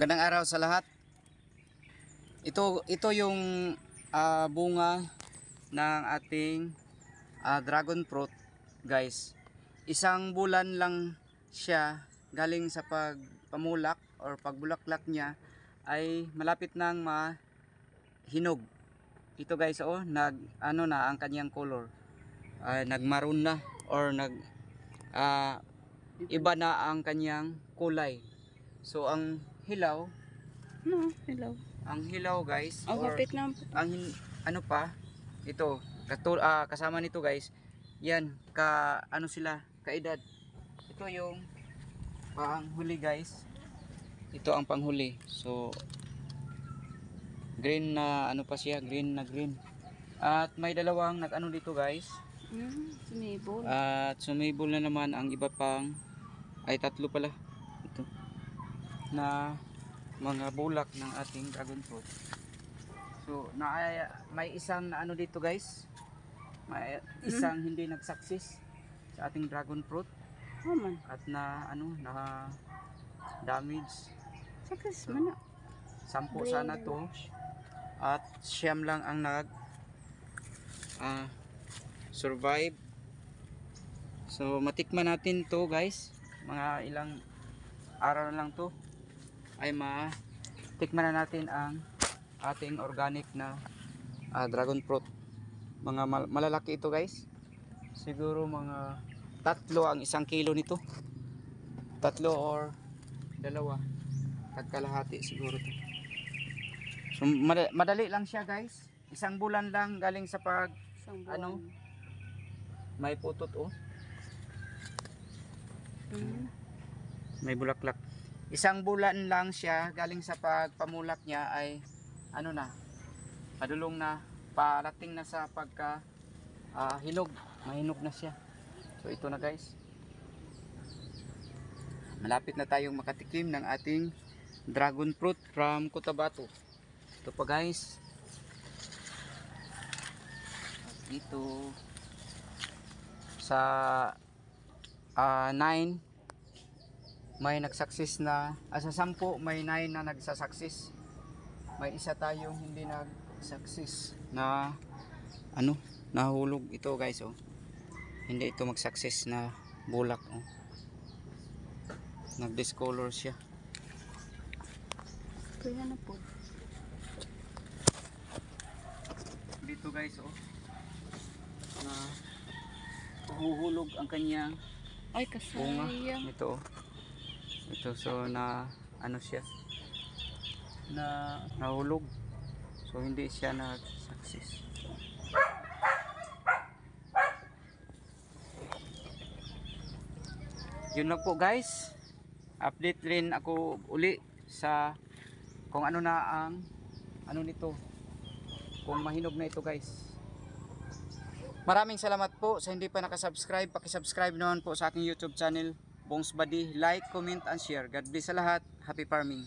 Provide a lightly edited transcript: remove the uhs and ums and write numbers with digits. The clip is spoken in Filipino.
Magandang araw sa lahat. Ito yung bunga ng ating dragon fruit, guys. Isang bulan lang siya galing sa pagpamulak or pagbulaklak niya ay malapit nang mahinog. Ito guys, oh, na ang kanyang color. Nagmaroon na or iba na ang kanyang kulay. So ang hilaw, Hello. ang hilaw guys, or Kapit na. ano pa, ito kasama nito guys, yan sila kaedad. Ito yung panghuli guys, ito ang panghuli. So green na pa siya, green na green. At may dalawang dito guys, Sumibol. at sumibol na naman ang iba pang, ay tatlo pala ito na mga bulak ng ating dragon fruit. So may isang dito guys, may isang hindi nagsaksis sa ating dragon fruit at na damage. Sakis So, man. 10 sana to at siyam lang ang survive. So matikman natin to guys, mga ilang araw na lang to ay matikman na natin ang ating organic na dragon fruit. Mga malalaki ito guys, siguro mga 3 ang 1 kilo nito, 3 or 2, tagkalahati siguro to. So madali lang siya guys, isang bulan lang galing sa may putot, oh, may bulaklak. Isang bulan lang siya galing sa pagpamulak niya ay padulong na, parating na sa pagka hinog, mahinog na siya. So ito na guys, malapit na tayong makatikim ng ating dragon fruit from Cotabato. Ito pa guys, at dito sa 9 may nagsaksis na, sa 10 may 9 na nagsasaksis. May isa tayong hindi nagsaksis na nahulog ito guys, oh. Hindi ito magsaksis na bulak, oh. Nag-discolor siya. Kaya na po. Dito guys, oh, na huhulog ang kanyang Ay, bunga kasayang. nito, oh. Ito, so siya na nahulog, so hindi siya nag-success. Yun lang po guys, update rin ako uli sa kung ano na ang nito, kung mahinog na ito guys. Maraming salamat po sa hindi pa nakasubscribe. Paki-subscribe naman po sa aking YouTube channel, Bongs Buddy. Like, comment and share. God bless sa lahat. Happy farming.